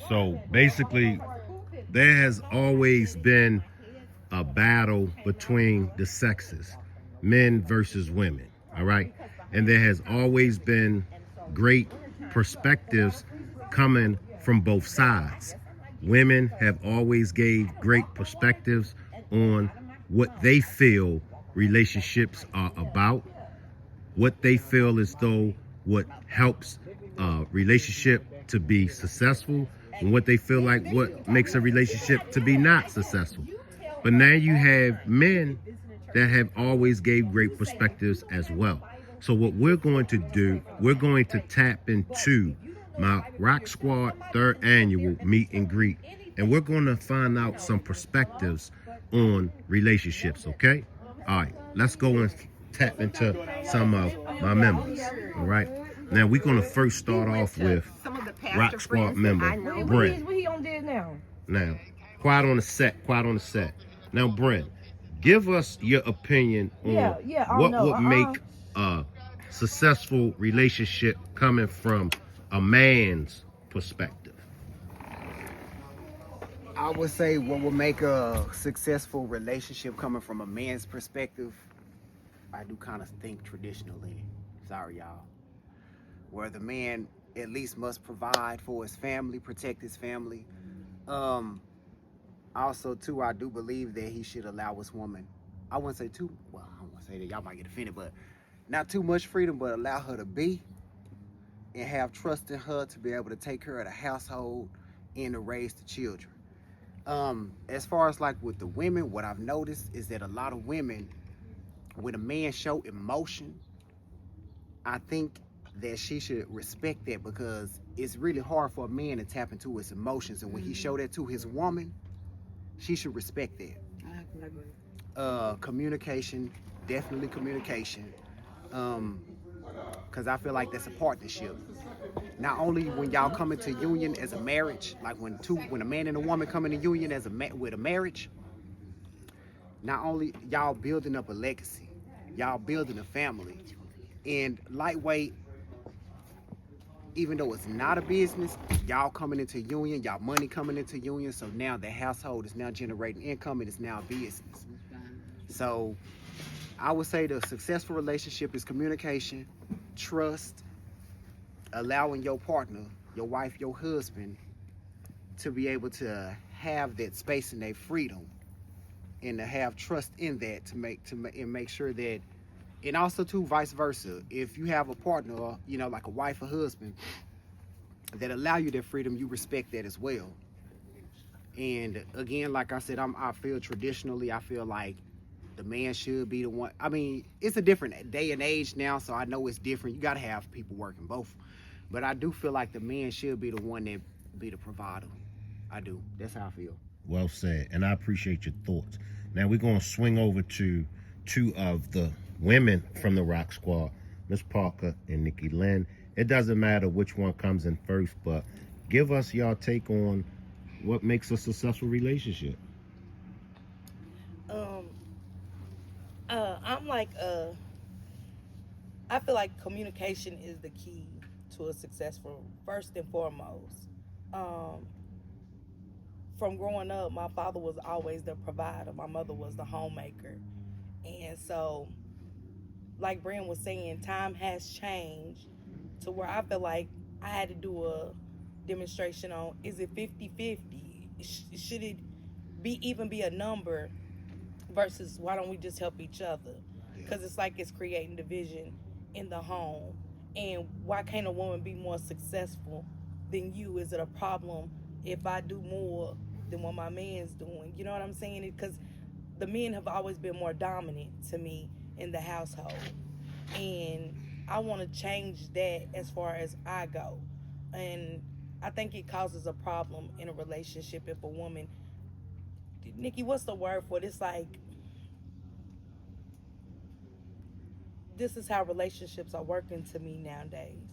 So basically, there has always been a battle between the sexes, men versus women, all right? And there has always been great perspectives coming from both sides. Women have always gave great perspectives on what they feel relationships are about, what they feel as though what helps a relationship to be successful, and what they feel like what makes a relationship to be not successful. But now you have men that have always gave great perspectives as well. So what we're going to do, we're going to tap into my Rock Squad third annual meet and greet, and we're going to find out some perspectives on relationships, okay? All right, let's go and tap into some of my members, all right? Now we're going to first start off with Rock Squad member Bren. What he on there now? Now, quiet on the set. Now, Bren, give us your opinion on what would make a successful relationship coming from a man's perspective. I would say what will make a successful relationship coming from a man's perspective, I do kind of think traditionally, sorry y'all, where the man at least must provide for his family, protect his family. Also too, I do believe that he should allow his woman, I wouldn't say too, well, I don't want to say that, y'all might get offended, but not too much freedom, but allow her to be and have trust in her to be able to take care of the household and to raise the children. As far as like with the women, what I've noticed is that a lot of women, when a man show emotion, I think that she should respect that, because it's really hard for a man to tap into his emotions, and when he show that to his woman, she should respect that. I agree. Communication, definitely communication, because I feel like that's a partnership. Not only when y'all come into union as a marriage, like when a man and a woman come into union as with a marriage, not only y'all building up a legacy, y'all building a family. And lightweight, even though it's not a business, y'all coming into union, y'all money coming into union, so now the household is now generating income, and it's now a business. So I would say the successful relationship is communication, trust, allowing your partner, your wife, your husband, to be able to have that space and that freedom, and to have trust in that, to make sure that, and also too vice versa. If you have a partner, you know, like a wife or husband, that allow you that freedom, you respect that as well. And again, like I said, I feel traditionally, I feel like the man should be the one. I mean, it's a different day and age now, so I know it's different. You got to have people working both. But I do feel like the man should be the one that be the provider. I do. That's how I feel. Well said, and I appreciate your thoughts. Now we're going to swing over to two of the women from the Rock Squad, Miss Parker and Nikki Lynn. It doesn't matter which one comes in first, but give us y'all take on what makes a successful relationship. I'm like, I feel like communication is the key to a successful, first and foremost. From growing up, my father was always the provider. My mother was the homemaker. And so, like Bren was saying, time has changed to where I feel like I had to do a demonstration on, is it 50-50? Should it even be a number versus why don't we just help each other? Because it's like it's creating division in the home. And why can't a woman be more successful than you? Is it a problem if I do more than what my man's doing? You know what I'm saying? Because the men have always been more dominant to me in the household. And I want to change that as far as I go. And I think it causes a problem in a relationship if a woman, Nikki, what's the word for it? It's like, this is how relationships are working to me nowadays.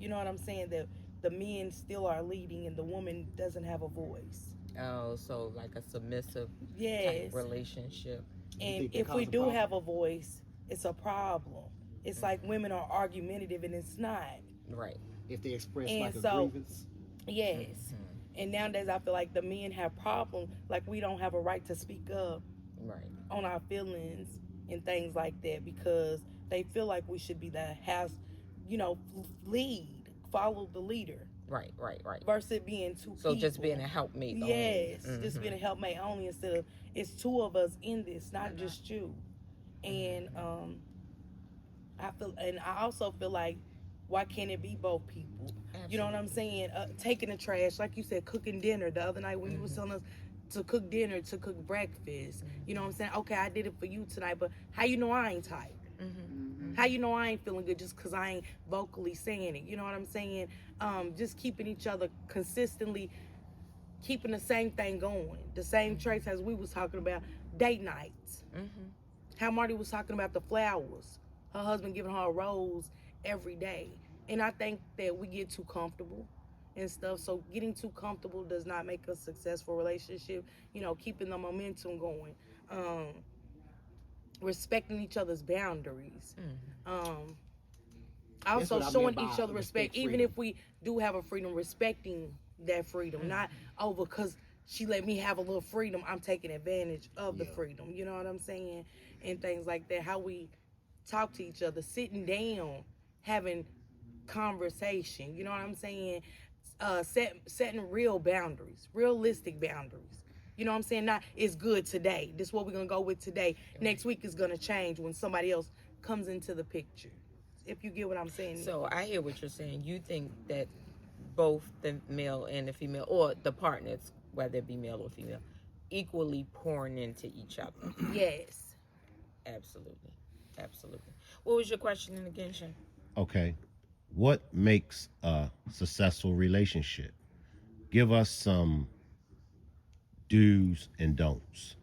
You know what I'm saying? That the men still are leading and the woman doesn't have a voice. Oh, so like a submissive Yes. type relationship. And if we do have a voice, it's a problem. It's like women are argumentative and it's not. Right. If they express And like a so, grievance. yes. And nowadays, I feel like the men have problems, like we don't have a right to speak up Right. on our feelings and things like that because they feel like we should be the house, lead, follow the leader Right. Right. versus it being two So people. just being a helpmate. Yes, only. just being a helpmate only instead of it's two of us in this, not just you. And I also feel like why can't it be both people? Absolutely. You know what I'm saying? Taking the trash, like you said, cooking dinner the other night when you was telling us to cook dinner, to cook breakfast. You know what I'm saying? Okay, I did it for you tonight, but how you know I ain't tired? How you know I ain't feeling good just because I ain't vocally saying it? You know what I'm saying? Just keeping each other consistently, keeping the same thing going. The same traits as we was talking about, date nights. How Marty was talking about the flowers. Her husband giving her a rose every day. And I think that we get too comfortable and stuff. So getting too comfortable does not make a successful relationship. Keeping the momentum going. Respecting each other's boundaries. Also what I mean showing by each other respect, even freedom. if we do have a freedom, respecting that freedom. Not because she let me have a little freedom, I'm taking advantage of the freedom. You know what I'm saying? And things like that. How we talk to each other, sitting down, having conversation. You know what I'm saying? Setting real boundaries, realistic boundaries. You know what I'm saying? Not it's good today. This is what we're gonna go with today. Next week is gonna change when somebody else comes into the picture. If you get what I'm saying. So I hear what you're saying. You think that both the male and the female, or the partners, whether it be male or female, equally pouring into each other. Yes. Absolutely. What was your question again, Shay? Okay. What makes a successful relationship? Give us some do's and don'ts.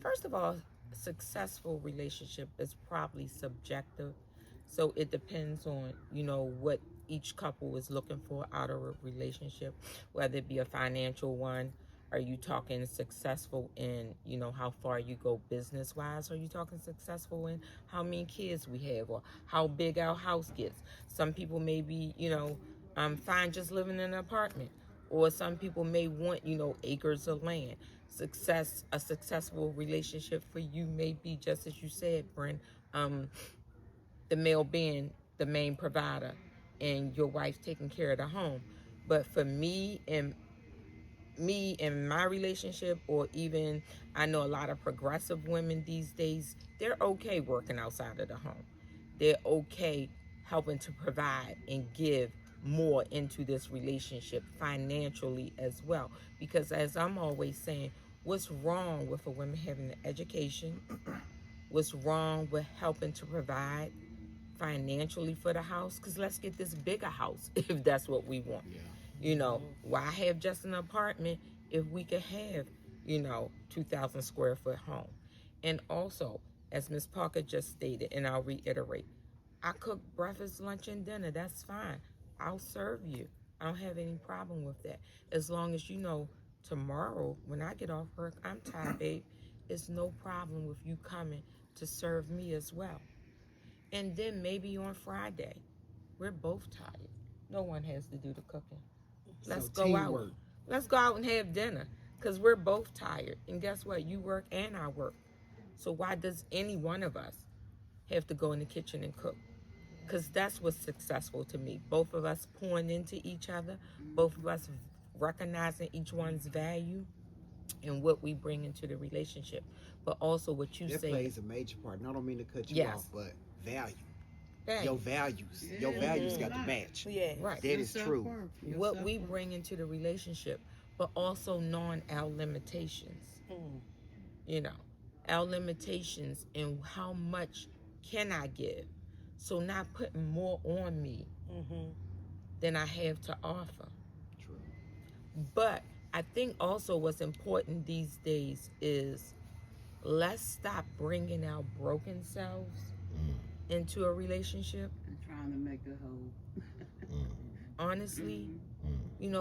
First of all, successful relationship is probably subjective. So it depends on, what each couple is looking for out of a relationship, whether it be a financial one. Are you talking successful in, how far you go business wise? Are you talking successful in how many kids we have or how big our house gets? Some people may be, fine just living in an apartment. Or some people may want, acres of land. A successful relationship for you may be, just as you said, Bren, the male being the main provider and your wife taking care of the home. But for me and my relationship, or even I know a lot of progressive women these days, they're okay working outside of the home. They're okay helping to provide and give more into this relationship financially as well. Because as I'm always saying, what's wrong with a woman having an education? What's wrong with helping to provide financially for the house? Because let's get this bigger house if that's what we want. Why have just an apartment if we could have, 2,000 square foot home? And also, as Ms. Parker just stated, and I'll reiterate, I cook breakfast, lunch, and dinner. That's fine. I'll serve you. I don't have any problem with that. As long as tomorrow when I get off work, I'm tired, babe. It's no problem with you coming to serve me as well. And then maybe on Friday, we're both tired. No one has to do the cooking. Let's go out. Let's go out and have dinner because we're both tired. And guess what? You work and I work. So why does any one of us have to go in the kitchen and cook? Because that's what's successful to me. Both of us pouring into each other, both of us recognizing each one's value and what we bring into the relationship. But also what you say. That plays a major part. And I don't mean to cut you off, but value. Your values. Yeah. Your values got to match. Yeah. Right. That is true. What we bring into the relationship, but also knowing our limitations. Our limitations and how much can I give. So not putting more on me than I have to offer. True. But I think also what's important these days is let's stop bringing our broken selves into a relationship. And trying to make a whole. Honestly,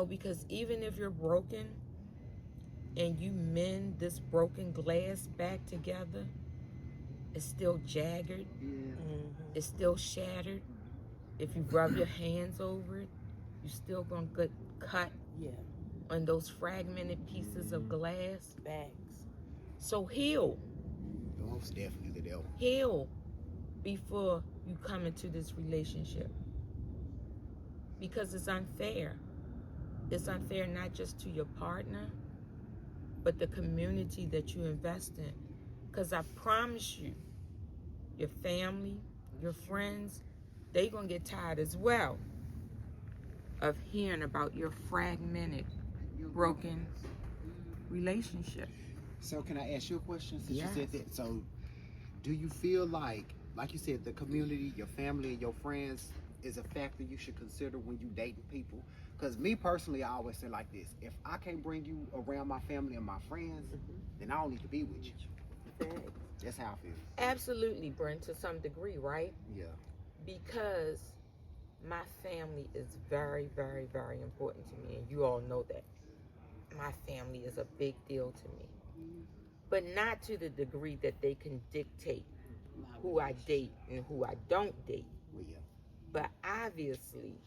because even if you're broken and you mend this broken glass back together, it's still jagged. Yeah. It's still shattered. If you rub your hands over it, you still gonna get cut Yeah, on those fragmented pieces of glass. bags. So heal. Most definitely they'll. Heal before you come into this relationship. Because it's unfair. It's unfair not just to your partner, but the community that you invest in. Because I promise you, your family, your friends, they gonna get tired as well of hearing about your fragmented, broken relationship. So can I ask you a question since Yes. you said that? So do you feel like you said, the community, your family, and your friends is a factor you should consider when you dating people? Because me personally, I always say like this: if I can't bring you around my family and my friends, then I don't need to be with you. That's how I feel. Absolutely, Bren, to some degree, right? Yeah. Because my family is very, very, very important to me, and you all know that. My family is a big deal to me. But not to the degree that they can dictate who I date and who I don't date. Well, yeah. But obviously,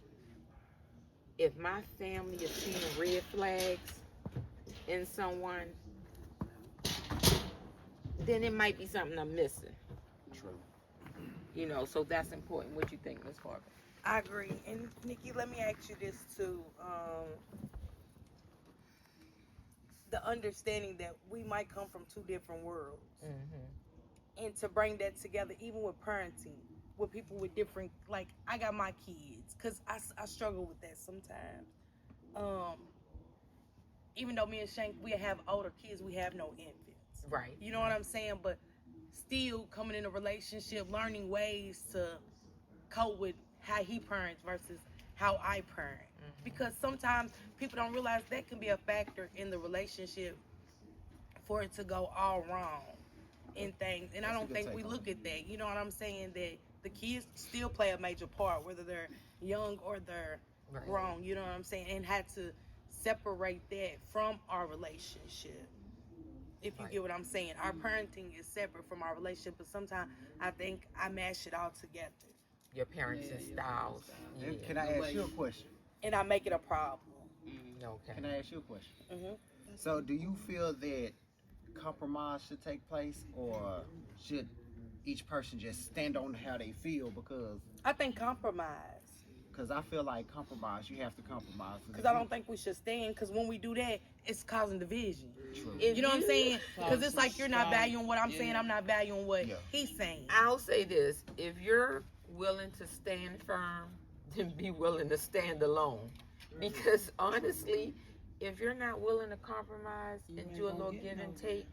if my family is seeing red flags in someone, then it might be something I'm missing. True. You know, so that's important. What you think, Ms. Parker? I agree. And Nikki, let me ask you this too. The understanding that we might come from two different worlds. Mm-hmm. And to bring that together, even with parenting, with people with different, like, I got my kids, because I struggle with that sometimes. Even though me and Shank, we have older kids, we have no infants. Right. You know what I'm saying? But still coming in a relationship, learning ways to cope with how he parents versus how I parent. Because sometimes people don't realize that can be a factor in the relationship for it to go all wrong in things. And I don't think we look at that. You know what I'm saying? That the kids still play a major part, whether they're young or they're grown. You know what I'm saying? And had to separate that from our relationship. If you get what I'm saying. Our parenting is separate from our relationship, but sometimes I think I mash it all together. Your parenting styles. And can I ask you a question? And I make it a problem. Okay. Can I ask you a question? Mm-hmm. So do you feel that compromise should take place, or should each person just stand on how they feel? Because I think compromise. Because I feel like compromise, you have to compromise. Because I don't think we should stand. Because when we do that, it's causing division. True. You know what I'm saying? Because it's like you're not valuing what I'm saying. I'm not valuing what he's saying. I'll say this. If you're willing to stand firm, then be willing to stand alone. Because honestly, if you're not willing to compromise and do a little give and take,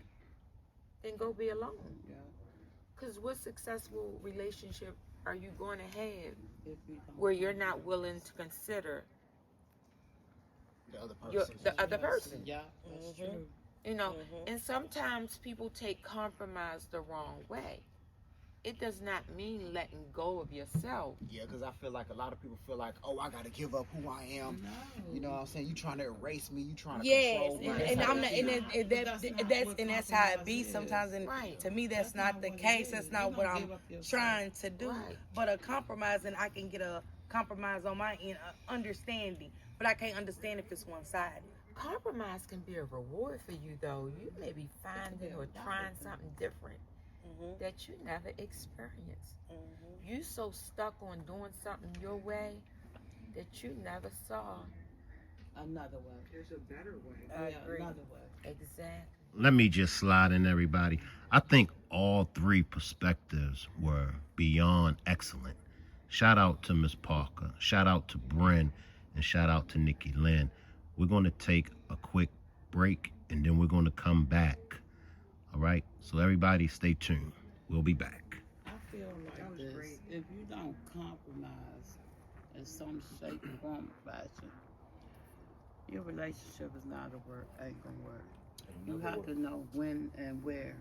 then go be alone. Because what successful relationship are you going to have where you're not willing to consider The other person. the other person? Yeah, that's true. You know, and sometimes people take compromise the wrong way. It does not mean letting go of yourself. Yeah, because I feel like a lot of people feel like, oh, I got to give up who I am. No. You know what I'm saying? You trying to erase me. You trying to Yes, control me. and I'm not, and that's how it be sometimes. And to me, that's not the case. That's not what I'm trying to do. But a compromise, and I can get a compromise on my end, understanding. But I can't understand if it's one-sided. Compromise can be a reward for you, though. You may be finding or trying something different that you never experienced. You so stuck on doing something your way that you never saw Another way. There's a better way. I agree. Another way. exactly. Let me just slide in, everybody. I think all three perspectives were beyond excellent. Shout out to Miss Parker, shout out to Bren, and shout out to Nikki Lynn. We're going to take a quick break, and then we're going to come back. All right? So everybody stay tuned. We'll be back. I feel like this. If you don't compromise in some shape, form, or fashion, your relationship is not ain't gonna work. You have to know when and where